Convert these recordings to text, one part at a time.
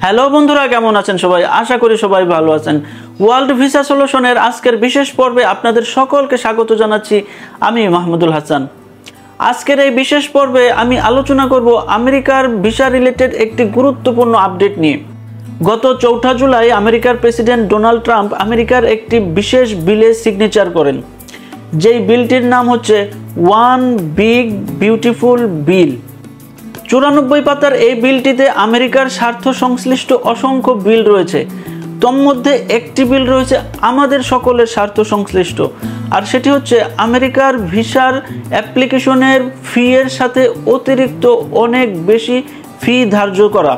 Hello বন্ধুরা, কেমন আছেন সবাই? আশা করি সবাই ভালো আছেন। ওয়ার্ল্ড ভিসা সলিউশনের আজকের বিশেষ পর্বে আপনাদের সকলকে স্বাগত জানাচ্ছি। আমি মাহমুদুল হাসান। আজকের এই বিশেষ পর্বে আমি আলোচনা করব আমেরিকার ভিসা রিলেটেড একটি গুরুত্বপূর্ণ আপডেট নিয়ে। গত 4 জুলাই আমেরিকার প্রেসিডেন্ট ডোনাল্ড ট্রাম্প আমেরিকার একটি বিশেষ বিলে সিগনেচার করেন, যেই বিলটির নাম হচ্ছে ওয়ান বিগ বিউটিফুল বিল। 94 পাতার এই বিলটিতে আমেরিকার স্বার্থ সংশ্লিষ্ট অসংখ্য বিল রয়েছে। তন্মধ্যে একটি বিল রয়েছে আমাদের সকলের স্বার্থ সংশ্লিষ্ট, আর সেটি হচ্ছে আমেরিকার ভিসার অ্যাপ্লিকেশনের ফি এর সাথে অতিরিক্ত অনেক বেশি ফি ধার্য করা।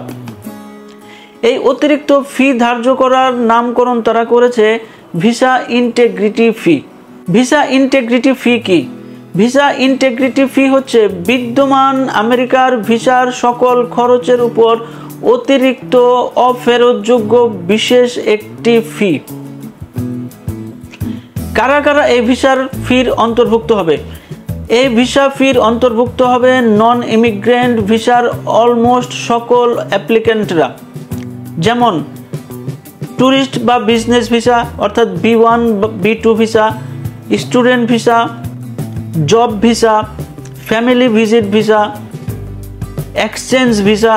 এই অতিরিক্ত ফি ধার্য করার নামকরণ তারা করেছে ভিসা ইন্টিগ্রিটি ফি। ভিসা ইন্টিগ্রিটি ফি কি? ভিসা ইন্টিগ্রিটি ফি হচ্ছে বিদ্যমান আমেরিকার ভিসার সকল খরচের উপর অতিরিক্ত অফেরতযোগ্য বিশেষ একটি ফি। কারা কারা এই ভিসার ফির অন্তর্ভুক্ত হবে? এই ভিসা ফির অন্তর্ভুক্ত হবে নন ইমিগ্রেন্ট ভিসার অলমোস্ট সকল অ্যাপ্লিক্যান্টরা, যেমন ট্যুরিস্ট বা বিজনেস ভিসা অর্থাৎ B1 B2 visa, student visa, job visa, family visit visa, exchange visa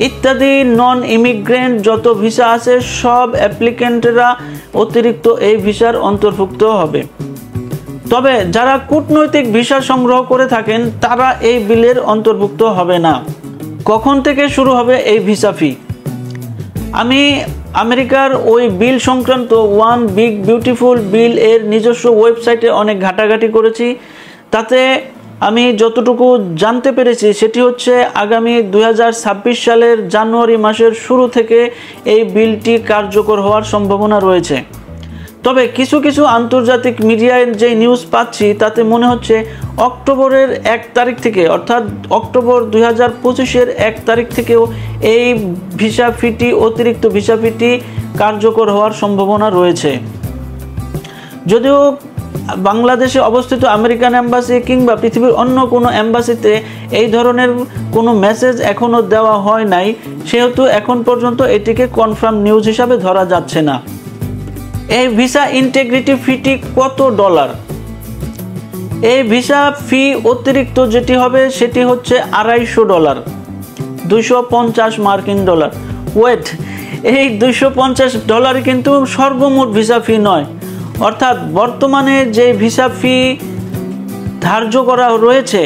ইত্যাদি নন ইমিগ্রেন্ট যত ভিসা আছে সব অ্যাপ্লিক্যান্টরা অতিরিক্ত এই ভিসার অন্তর্ভুক্ত হবে। তবে যারা কূটনৈতিক ভিসা সংগ্রহ করে থাকেন তারা এই বিলের অন্তর্ভুক্ত হবে না। কখন থেকে শুরু হবে এই ভিসা ফি? আমি আমেরিকার ওই বিল সংক্রান্ত ওয়ান বিগ বিউটিফুল বিল এর নিজস্ব ওয়েবসাইটে অনেক ঘাটাঘাটি করেছি। তাতে আমি যতটুকু জানতে পেরেছি সেটি হচ্ছে আগামী 2026 সালের জানুয়ারি মাসের শুরু থেকে এই বিলটি কার্যকর হওয়ার সম্ভাবনা রয়েছে। তবে কিছু কিছু আন্তর্জাতিক মিডিয়ায় যে নিউজ পাচ্ছি তাতে মনে হচ্ছে অক্টোবরের 1 তারিখ থেকে, অর্থাৎ অক্টোবর 2025-এর 1 তারিখ থেকেও এই ভিসা ফিটি অতিরিক্ত ভিসা ফিটি কার্যকর হওয়ার সম্ভাবনা রয়েছে। যদিও বাংলাদেশে অবস্থিত আমেরিকান এম্বাসি কিংবা পৃথিবীর অন্য কোনো এম্বাসিতে এই ধরনের কোনো মেসেজ এখনও দেওয়া হয় নাই, সেহেতু এখন পর্যন্ত এটিকে কনফার্ম নিউজ হিসাবে ধরা যাচ্ছে না। এই ভিসা ইন্টিগ্রিটি ফিটি কত ডলার? এই ভিসা ফি অতিরিক্ত যেটি হবে সেটি হচ্ছে $250, 250 মার্কিন ডলার। ওয়েট, এই $250 কিন্তু সর্বমোট ভিসা ফি নয়। অর্থাৎ বর্তমানে যে ভিসা ফি ধার্য করা রয়েছে,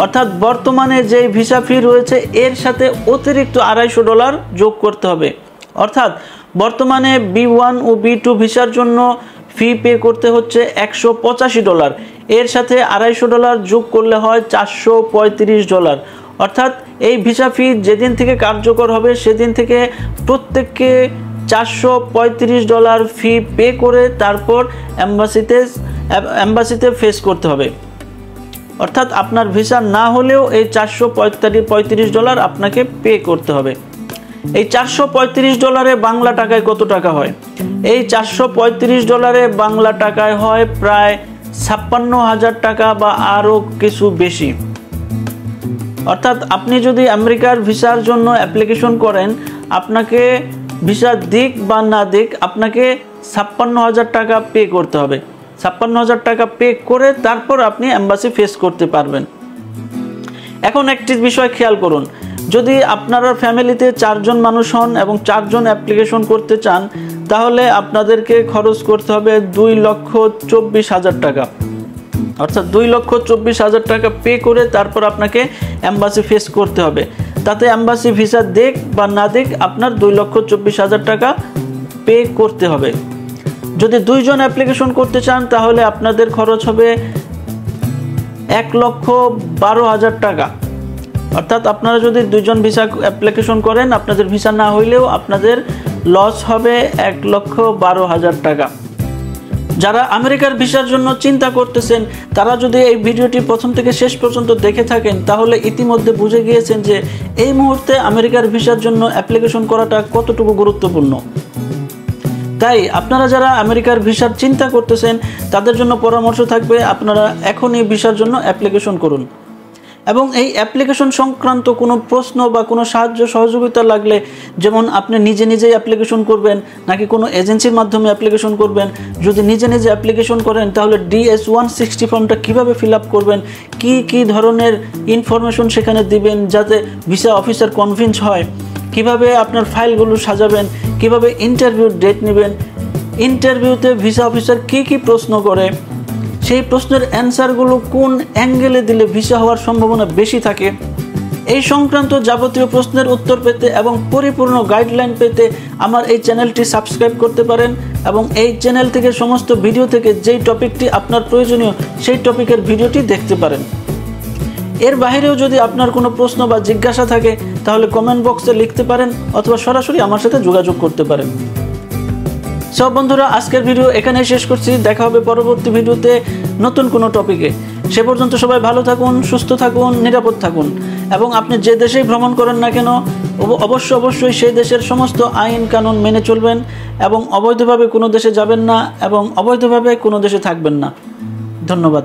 অর্থাৎ বর্তমানে যে ভিসা ফি রয়েছে এর সাথে অতিরিক্ত $250 যোগ করতে হবে। অর্থাৎ বর্তমানে B1 ও B2 ভিসার জন্য ফি পে করতে হচ্ছে $185, এর সাথে $250 যোগ করলে হয় $435। অর্থাৎ এই ভিসা ফি যেদিন থেকে কার্যকর হবে সেদিন থেকে প্রত্যেককে $435 ফি পে করে তারপর এম্বাসিতে ফেস করতে হবে। অর্থাৎ আপনার ভিসা না হলেও এই $435 আপনাকে পে করতে হবে। এই $435 বাংলা টাকায় কত টাকা হয়? এই $435 বাংলা টাকায় হয় প্রায় 56,000 টাকা বা আরও কিছু বেশি। অর্থাৎ আপনি যদি আমেরিকার ভিসার জন্য অ্যাপ্লিকেশন করেন, আপনাকে ভিসা দিক বা না দিক আপনাকে 56,000 টাকা পে করতে হবে। 56,000 টাকা পে করে তারপর আপনি এম্বাসি ফেস করতে পারবেন। এখন একটি বিষয় খেয়াল করুন, যদি আপনারা ফ্যামিলিতে 4 জন মানুষ হন এবং 4 জন অ্যাপ্লিকেশন করতে চান তাহলে আপনাদেরকে খরচ করতে হবে 2,24,000 টাকা। অর্থাৎ 2,24,000 টাকা পে করে তারপর আপনাকে এম্বাসি ফেস করতে হবে। তাতে এম্বাসি ভিসা দেখ বা না দেখ আপনার 2,24,000 টাকা পে করতে হবে। যদি 2 জন অ্যাপ্লিকেশন করতে চান তাহলে আপনাদের খরচ হবে 1,12,000 টাকা। অর্থাৎ আপনারা যদি 2 জন ভিসা অ্যাপ্লিকেশন করেন আপনাদের ভিসা না হইলেও আপনাদের লস হবে 1,12,000 টাকা। যারা আমেরিকার ভিসার জন্য চিন্তা করতেছেন তারা যদি এই ভিডিওটি প্রথম থেকে শেষ পর্যন্ত দেখে থাকেন তাহলে ইতিমধ্যে বুঝে গিয়েছেন যে এই মুহূর্তে আমেরিকার ভিসার জন্য অ্যাপ্লিকেশন করাটা কতটুকু গুরুত্বপূর্ণ। তাই আপনারা যারা আমেরিকার ভিসার চিন্তা করতেছেন তাদের জন্য পরামর্শ থাকবে আপনারা এখনই ভিসার জন্য অ্যাপ্লিকেশন করুন। এবং এই অ্যাপ্লিকেশন সংক্রান্ত কোনো প্রশ্ন বা কোনো সাহায্য সহযোগিতা লাগলে, যেমন আপনি নিজে নিজেই অ্যাপ্লিকেশন করবেন নাকি কোনো এজেন্সির মাধ্যমে অ্যাপ্লিকেশন করবেন, যদি নিজে নিজে অ্যাপ্লিকেশন করেন তাহলে DS-160 ফর্মটা কীভাবে ফিল আপ করবেন, কি ধরনের ইনফরমেশন সেখানে দিবেন যাতে ভিসা অফিসার কনভিন্স হয়, কিভাবে আপনার ফাইলগুলো সাজাবেন, কিভাবে ইন্টারভিউর ডেট নেবেন, ইন্টারভিউতে ভিসা অফিসার কি প্রশ্ন করে, সেই প্রশ্নের অ্যান্সারগুলো কোন অ্যাঙ্গেলে দিলে ভিসা হওয়ার সম্ভাবনা বেশি থাকে, এই সংক্রান্ত যাবতীয় প্রশ্নের উত্তর পেতে এবং পরিপূর্ণ গাইডলাইন পেতে আমার এই চ্যানেলটি সাবস্ক্রাইব করতে পারেন এবং এই চ্যানেল থেকে সমস্ত ভিডিও থেকে যেই টপিকটি আপনার প্রয়োজনীয় সেই টপিকের ভিডিওটি দেখতে পারেন। এর বাইরেও যদি আপনার কোনো প্রশ্ন বা জিজ্ঞাসা থাকে তাহলে কমেন্ট বক্সে লিখতে পারেন অথবা সরাসরি আমার সাথে যোগাযোগ করতে পারেন। সব বন্ধুরা, আজকের ভিডিও এখানেই শেষ করছি। দেখা হবে পরবর্তী ভিডিওতে নতুন কোনো টপিকে। সে পর্যন্ত সবাই ভালো থাকুন, সুস্থ থাকুন, নিরাপদ থাকুন এবং আপনি যে দেশেই ভ্রমণ করেন না কেন অবশ্যই সেই দেশের সমস্ত আইন কানুন মেনে চলবেন এবং অবৈধভাবে কোনো দেশে যাবেন না এবং অবৈধভাবে কোনো দেশে থাকবেন না। ধন্যবাদ।